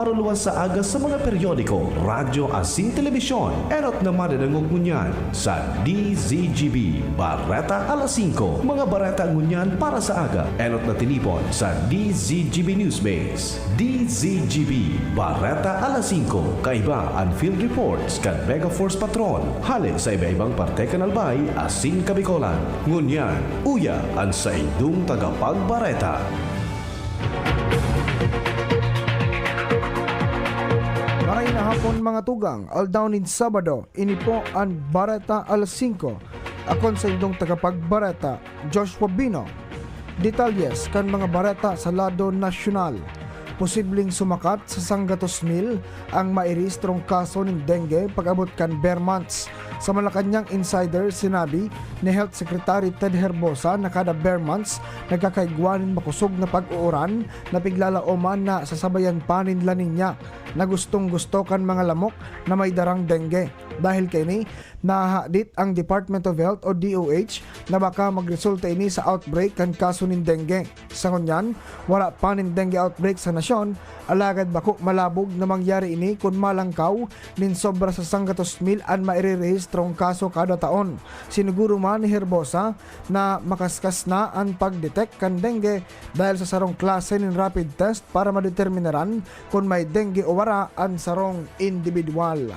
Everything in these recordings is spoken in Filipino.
Maruluwas sa aga sa mga periodiko, radyo asin telebisyon. Erot naman ang ngunyan sa DZGB Bareta alas 5. Mga bareta ngunyan para sa aga. Erot na tinipon sa DZGB Newsbase. DZGB Bareta alas 5. Kaiba ang field reports kan Mega Force Patrol. Halin sa iba-ibang parte kanalbay asin kabikolan. Ngunyan, uya ang sa idong tagapagbareta. Maray na hapon mga tugang, aldawnin Sabado, ini po ang Bareta alas 5. Akon sa indong tagapagbareta, Joshua Bino. Detalyes kan mga bareta sa lado nasyonal. Posibleng sumakat sa Sangatos Mill ang mairehistrong kaso ng dengue pag-abot kan bare months. Sa Malacanang Insider, sinabi ni Health Secretary Ted Herbosa na kada bare months nagkakaigwanin makusog na pag-uuran na piglalaoman na sasabayan panin lanin niya na gustong-gusto kan mga lamok na may darang dengue. Dahil kini, nahadit ang Department of Health o DOH na baka magresulta ini sa outbreak kan kaso ng dengue. Sa ngunyan, wala pa nin dengue outbreak sa nasyon, alagad bako malabog na mangyari ini kung malangkaw nin sobra sa Sangatos Mill ang mairirehistrong kaso kada taon. Siniguro man ni Herbosa na makaskas na ang pag-detect kan dengue dahil sa sarong klase ng rapid test para madeterminaran kung may dengue o wala ang sarong individual.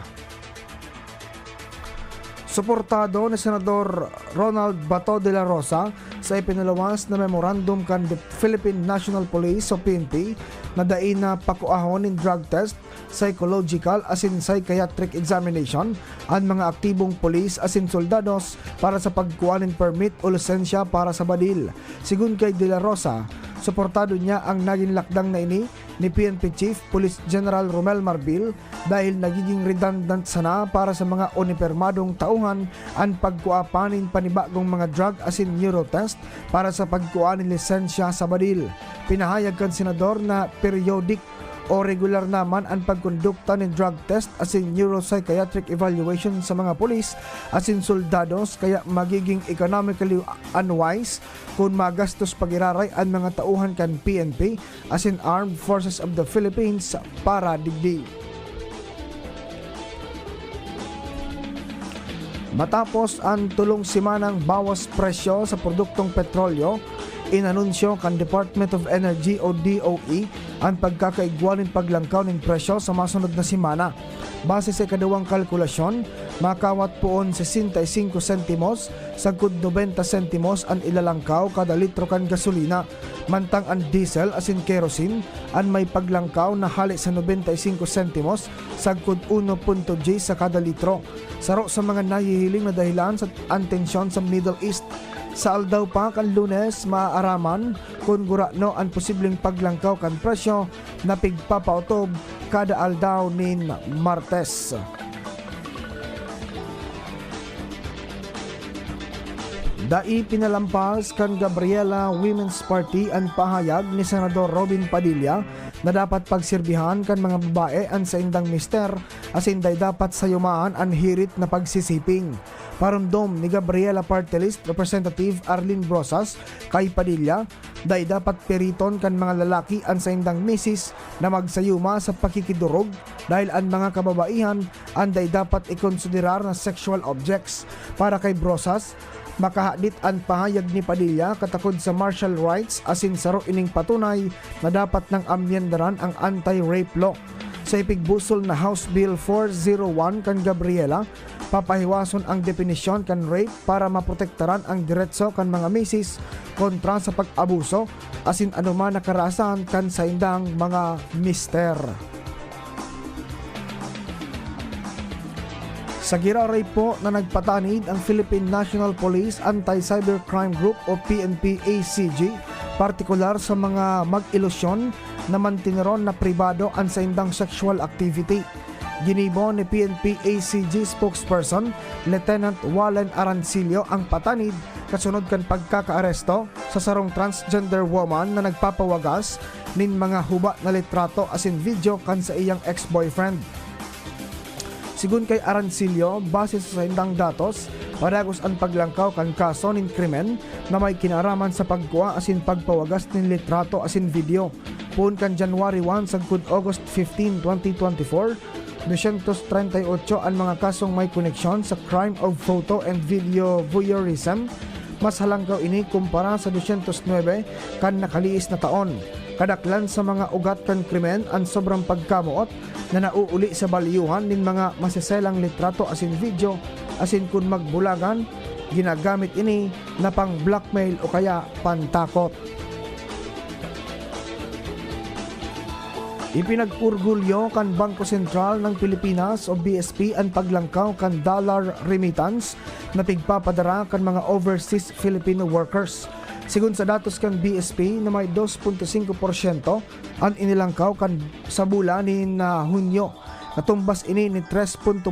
Suportado ni Senador Ronald Bato de la Rosa sa ipinalawas na memorandum kan the Philippine National Police o PNP na dain na pakuahon in drug test, psychological as in psychiatric examination ang mga aktibong police as in soldados para sa pagkuha ng permit o lisensya para sa badil. Sigun kay de la Rosa, suportado niya ang naging lakdang na ini ni PNP Chief Police General Romel Marbil dahil nagiging redundant sana para sa mga unipermadong tauhan ang pagkuapanin panibagong mga drug as in neurotest para sa pagkuha ng lisensya sa badil. Pinahayag kan senador na periodic o regular naman ang pagkondukta ng drug test as in neuropsychiatric evaluation sa mga pulis as in soldados kaya magiging economically unwise kung magastos pagiraray ang mga tauhan kan PNP as in Armed Forces of the Philippines para digdi. Matapos ang tulong simanang bawas presyo sa produktong petrolyo, inanunsyo kan Department of Energy o DOE ang pagkakaigwanin paglangkaw ng presyo sa masunod na simana. Base sa kadawang kalkulasyon, makawat poon 65 sentimos sagkod 90 sentimos ang ilalangkaw kada litro kan gasolina, mantang ang diesel as in kerosene ang may paglangkaw na hali sa 95 sentimos sagkod 1.G sa kada litro. Saro sa mga nahihiling na dahilan sa tensyon sa Middle East. Sa aldaw pa kan Lunes maaaraman kung gurano ang posibleng paglangkaw kan presyo na pigpapautob kada aldaw nin Martes. Dai pinalampas kan Gabriela Women's Party ang pahayag ni Senador Robin Padilla na dapat pagsirbihan kan mga babae ang sa indang mister as inday dapat sayumaan ang hirit na pagsisiping. Parundom ni Gabriela Party List Representative Arlene Brosas kay Padilla, day dapat periton kan mga lalaki ang sa indang misis na magsayuma sa pakikidurog dahil ang mga kababaihan anday dapat ikonsiderar na sexual objects. Para kay Brosas, makahadit ang pahayag ni Padilla katakod sa martial rights as in saro ining patunay na dapat nang amyendaran ang anti-rape law. Sa ipigbusol na House Bill 401 kan Gabriela, papahiwason ang definisyon kan rape para maprotektaran ang diretso kan mga misis kontra sa pag-abuso as in anuman na karahasan kan sa indang mga mister. Sa giraray po na nagpatanid ang Philippine National Police Anti-Cybercrime Group o PNP-ACG, partikular sa mga mag-ilusyon na mantineron na pribado ang sa indang sexual activity. Ginibo ni PNP-ACG spokesperson Lieutenant Wallen Arancillo ang patanid kasunod kan pagkakaaresto sa sarong transgender woman na nagpapawagas nin mga huba na litrato as in video kan sa iyang ex-boyfriend. Sigun kay Arancillo, base sa indang datos, paragos ang paglangkaw kan kaso nin krimen na may kinaraman sa pagkuha asin pagpawagas nin litrato asin video. Poon kan January 1 sagkod August 15, 2024, 238 ang mga kasong may koneksyon sa crime of photo and video voyeurism. Mas halangkaw ini kumpara sa 209 kan nakaliis na taon. Kadaklan sa mga ugat kan krimen ang sobrang pagkamuot na nauuli sa baliyuhan nin mga masiselang litrato asin video asin kun magbulagan, ginagamit ini na pang blackmail o kaya pantakot. Ipinagpurgulyo kan Bangko Sentral ng Pilipinas o BSP ang paglangkaw kan dollar remittance na pigpapadara kan mga overseas Filipino workers. Sigun sa datos kan BSP na may 2.5% ang inilangkaw kan sa bulan ni Hunyo. Natumbas ini ni 3.21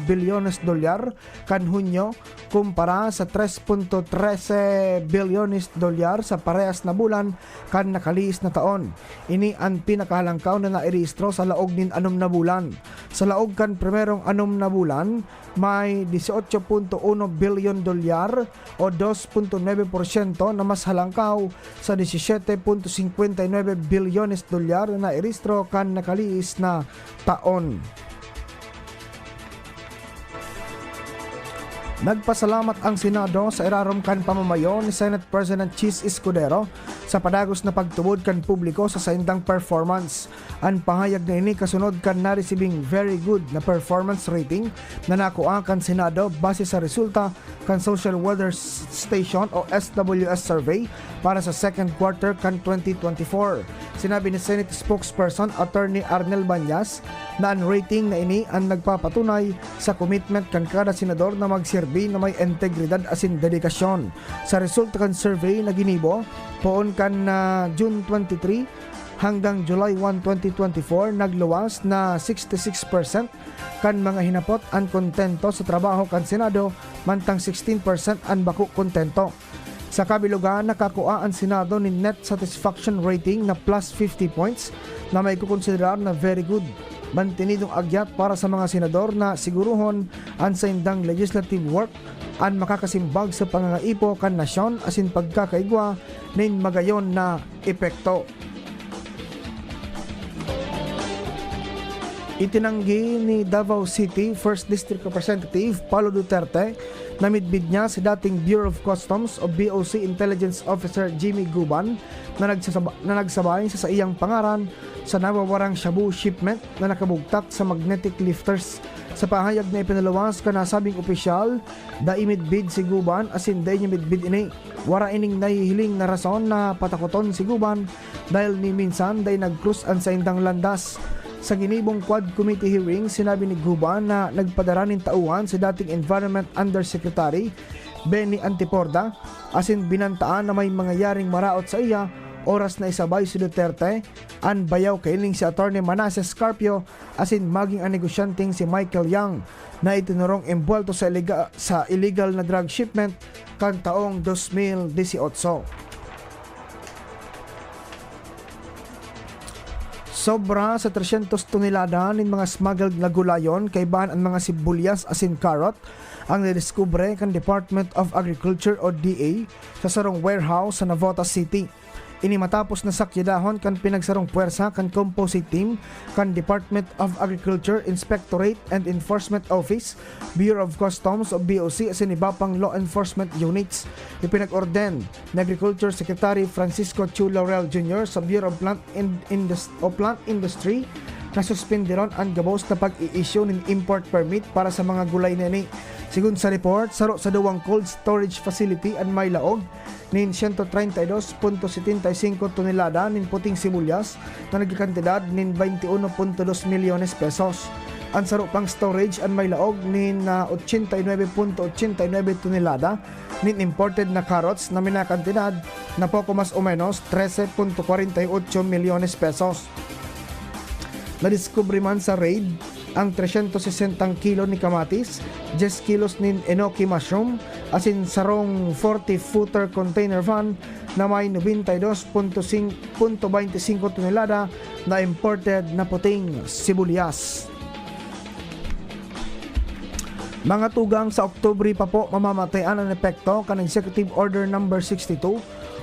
bilyones dolyar kan Hunyo kumpara sa 3.13 bilyones dolyar sa parehas na bulan kan nakaliis na taon. Ini ang pinakahalangkaw na nairehistro sa laog nin 6 na bulan. Sa laog kan primerong 6 na bulan, may 18.1 bilyon dolyar o 2.9% na mas halangkaw sa 17.59 bilyones dolyar na nairehistro kan nakaliis na taon. Nagpasalamat ang Senado sa irarom kan pamamayo ni Senate President Chis Escudero sa padagos na pagtubod kan publiko sa saindang performance. Ang pahayag na ini kasunod kan na-receiving very good na performance rating na nakuha kan Senado base sa resulta kan Social Weather Station o SWS survey para sa second quarter kan 2024. Sinabi ni Senate spokesperson Attorney Arnel Banyas na ang rating na ini ang nagpapatunay sa commitment kan kada senador na magserbi na may integridad asin dedikasyon. Sa resulta kan survey na ginibo poon kan June 23 hanggang July 1, 2024 nagluwas na 66% kan mga hinapot ang kontento sa trabaho kan Senado mantang 16% ang baku kontento. Sa kabilugan, nakakuha ang Senado ni net satisfaction rating na plus 50 points na may kukonsiderar na very good. Mantinidong agyat para sa mga senador na siguruhon ang saindang legislative work ang makakasimbag sa pangangaipo kan nasyon asin pagkakaigwa nin magayon na epekto. Itinanggi ni Davao City 1st District Representative Paulo Duterte na midbid niya si dating Bureau of Customs o BOC Intelligence Officer Jimmy Guban na nagsabay sa iyang pangaran sa nawawarang shabu shipment na nakabugtak sa magnetic lifters. Sa pahayag na ipinalawas ka nasabing opisyal, da imidbid si Guban asin da niya midbid ini. Wara ining nahihiling na rason na patakoton si Guban dahil ni minsan day nag-cruise ang saindang landas. Sa ginibong Quad Committee hearing, sinabi ni Guban na nagpadara ng tauhan sa dating Environment Undersecretary Benny Antiporda asin binantaan na may mangyayaring maraot sa iya oras na isabay si Duterte an bayaw kailing si Attorney Manasseh Scarpio asin maging ang negosyanteng si Michael Yang na itinurong embwelto sa illegal na drug shipment kan taong 2018. Sobra sa 300 tonelada ng mga smuggled na gulayon kaibahan ang mga sibuyas asin carrot ang nadiskubre kan Department of Agriculture o DA sa sarong warehouse sa Navotas City. Ini matapos na sakyadahon kan pinagsarong puwersa kan composite team kan Department of Agriculture, Inspectorate and Enforcement Office, Bureau of Customs o BOC asin iba pang law enforcement units. Ipinag-orden ni Agriculture Secretary Francisco Chu Laurel Jr. sa Bureau of Plant Industry na suspendiron ang gabos na pag-i-issue ng import permit para sa mga gulay nini. Sigun sa report, saro sa duwang cold storage facility ang may laog nin 132.75 tonelada nin puting sibuyas na nagkakantidad nin 21.2 milyones pesos. Ang saro pang storage ang may laog nin 89.89 tonelada nin imported na carrots na minakantidad na poco mas o menos 13.48 milyones pesos. Nadiskubre man sa raid ang 360 kilo ni kamatis, 10 kilos nin enoki mushroom, asin sarong 40-footer container van na may 92.25 tonelada na imported na puting sibuyas. Mga tugang sa Oktubre pa po mamamatayan ang epekto kan Executive Order No. 62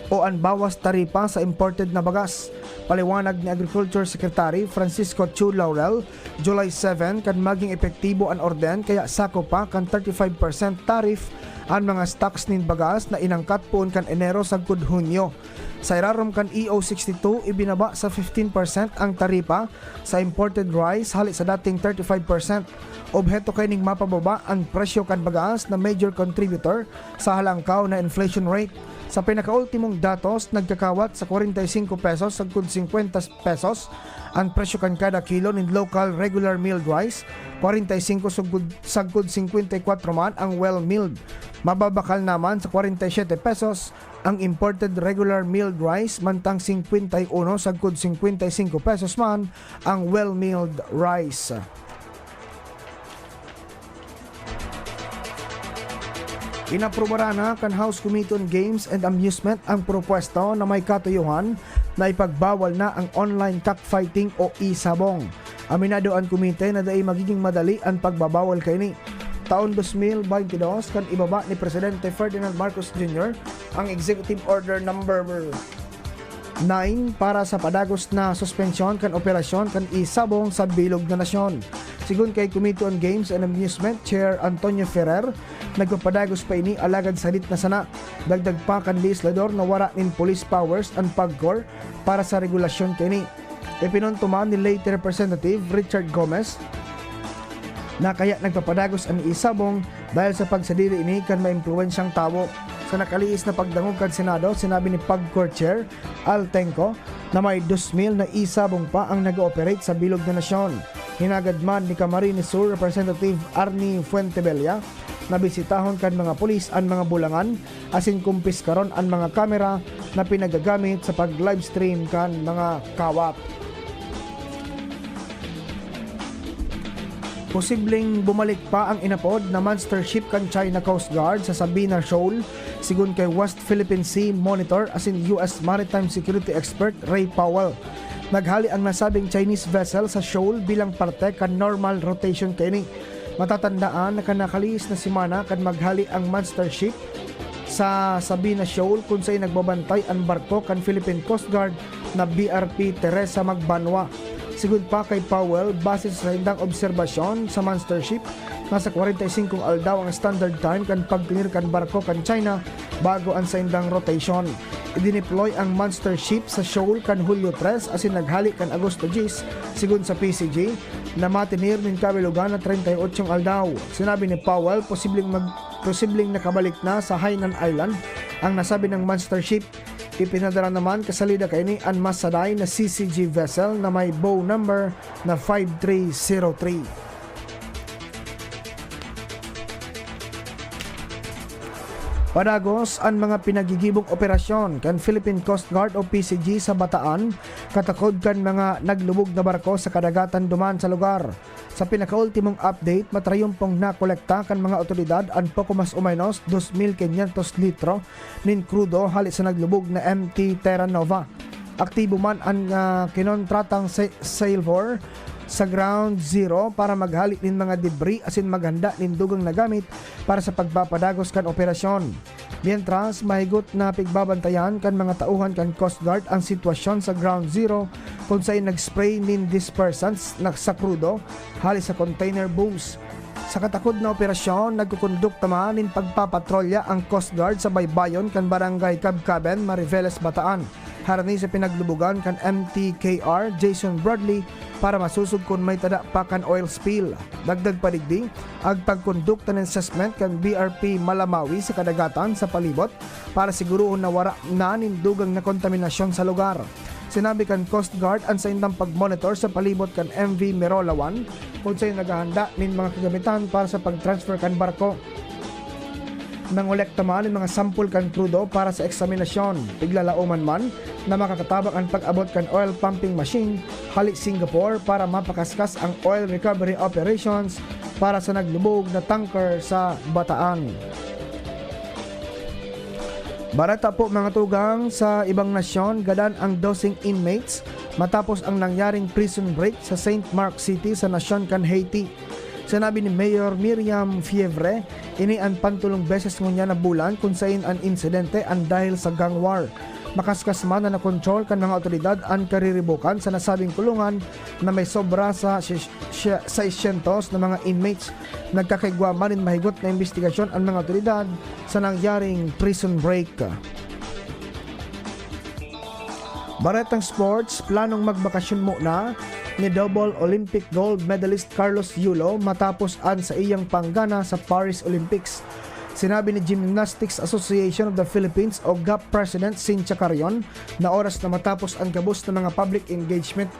o ang bawas taripa sa imported na bagas. Paliwanag ni Agriculture Secretary Francisco Chu Laurel, July 7 kan maging epektibo ang orden kaya sako pa kan 35% tariff ang mga stocks nin bagas na inangkat poon kan Enero sagkud Hunyo. Sa irarom kan EO62 ibinaba sa 15% ang taripa sa imported rice hali sa dating 35%. Obheto kay ning mapababa ang presyo kan bagas na major contributor sa halangkaw na inflation rate. Sa pinakaultimong datos, nagkakawat sa 45 pesos sagkud 50 pesos ang presyo kan kada kilo ng local regular milled rice, 45 sagkud 54 man ang well milled. Mababakal naman sa 47 pesos ang imported regular milled rice mantang 51 sagkud 55 pesos man ang well milled rice. Inaprobara na kan House Committee on Games and Amusement ang propwesto na may katuyuhan na ipagbawal na ang online cockfighting o e-sabong. Aminado ang komite na dahil magiging madali ang pagbabawal kay ni. Taon 2022 kan ibaba ni Presidente Ferdinand Marcos Jr. ang Executive Order number 9 para sa padagos na suspensyon kan operasyon kan isabong sa bilog na nasyon. Sigun kay Committee on Games and Amusement Chair Antonio Ferrer, nagpapadagos pa ini alagad salit na sana. Dagdag pa kan legislador na wara nin police powers ang pagkor para sa regulasyon kini. Ipinuntuman ni late Representative Richard Gomez na kaya nagpapadagos ang isabong dahil sa pagsadiri ini kan maimpluwensyang tao. Sa nakaliis na pagdangog kan Senado, sinabi ni PAGCOR Chair Al Tenco na may 2,000 na isabong pa ang nag-ooperate sa bilog na nasyon. Hinagad man ni Camarines Sur Representative Arnie Fuentebella na bisitahon kan mga pulis ang mga bulangan asin kumpis karon ang mga kamera na pinagagamit sa pag-livestream kan mga kawat. Posibleng bumalik pa ang inapod na monster ship kan China Coast Guard sa Sabina Shoal sigun kay West Philippine Sea Monitor asin US Maritime Security Expert Ray Powell. Naghali ang nasabing Chinese vessel sa shoal bilang parte kan normal rotation kini. Matatandaan na kanakalis na simana kan maghali ang monster ship sa Sabina Shoal kung sa'y nagbabantay ang barko kan Philippine Coast Guard na BRP Teresa Magbanwa. Sigud pa kay Powell, base sa indang obserbasyon sa monster ship, nasa 45 aldaw ang standard time kan pag-clear kan barko kan China bago ang sa indang rotation. Idineploy ang monster ship sa shoal kan Hulyo 3 asin naghali kan Agosto 10 sigun sa PCG na matinir nin kabilugan na 38 aldaw. Sinabi ni Powell, posibleng nakabalik na sa Hainan Island ang nasabi ng monster ship. Ipinadala naman kasalida kay ni ang masaday na CCG vessel na may bow number na 5303. Padagos ang mga pinagigibong operasyon kan Philippine Coast Guard o PCG sa Bataan, katakod kan mga naglubog na barko sa kadagatan duman sa lugar. Sa pinakaultimong update, matrayumpong nakolekta kan mga otoridad ang poco mas o menos 2,500 litro nin crudo hali sa naglubog na MT Terra Nova. Aktibo man ang kinontratang sailor sa Ground Zero para maghalit nin mga debris asin maghanda nin dugang na gamit para sa pagpapadagos kan operasyon. Mientras, mahigot na pigbabantayan kan mga tauhan kan Coast Guard ang sitwasyon sa Ground Zero kung sa'y nag-spray nin dispersants na sa crudo hali sa container booms. Sa katakod na operasyon, nagkukondukta man nin pagpapatrolya ang Coast Guard sa baybayon kan Barangay Cabcaben, Mariveles, Bataan. Harani sa pinaglubugan kan MTKR Jason Bradley para masusog kung may tada pa kan oil spill. Dagdag padigdi, ang pagkondukta ng assessment kan BRP Malamawi sa kadagatan sa palibot para siguruhon na wara na nindugang na kontaminasyon sa lugar. Sinabi kan Coast Guard ang sa indang pag-monitor sa palibot kan MV Merola 1 kung sa'y naghahanda nin mga kagamitan para sa pag-transfer kan barko. Nangolekta man ng mga sampul kan crudo para sa eksaminasyon. Piglalauman man na makakatabang ang pag-abot kan oil pumping machine halik Singapore para mapakaskas ang oil recovery operations para sa naglubog na tanker sa Bataan. Barata po mga tugang, sa ibang nasyon, gadan ang 12 inmates matapos ang nangyaring prison break sa St. Mark City sa nasyon kan Haiti. Sinabi ni Mayor Miriam Fievre, ini ang pantulong beses ngunya na bulan kung saan ang insidente ang dahil sa gang war. Makaskas man na kontrol kan mga otoridad ang kariribukan sa nasabing kulungan na may sobra sa 600 na mga inmates. Nagkakaigwa man rin mahigot na investigasyon ang mga otoridad sa nangyaring prison break. Baretang Sports, planong magbakasyon muna ni double Olympic gold medalist Carlos Yulo matapos an sa iyang panggana sa Paris Olympics. Sinabi ni Gymnastics Association of the Philippines o GAP President Cynthia Carion na oras na matapos ang kabus ng mga public engagement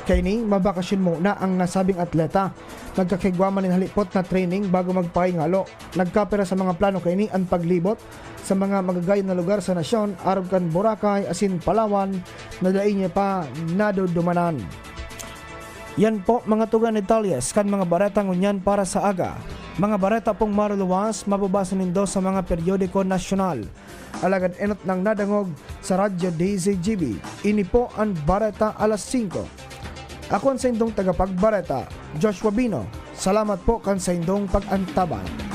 kini mabakasyon muna ang nasabing atleta. Nagkakigwaman ng halipot na training bago magpahingalo. Nagkapera sa mga plano kini ang paglibot sa mga magagayon na lugar sa nasyon, arog kan Boracay, asin Palawan, na daing niya pa nadudumanan. Yan po mga tugan Italias kan mga bareta ngunyan para sa aga. Mga bareta pong maruluwas, mababasa nindo sa mga periodiko nasyonal. Alagad enot ng nadangog sa Radyo DZGB. Ini po ang Bareta alas 5. Ako ang sa indong tagapagbareta, Joshua Bino. Salamat po kan sa indong pag-antabang.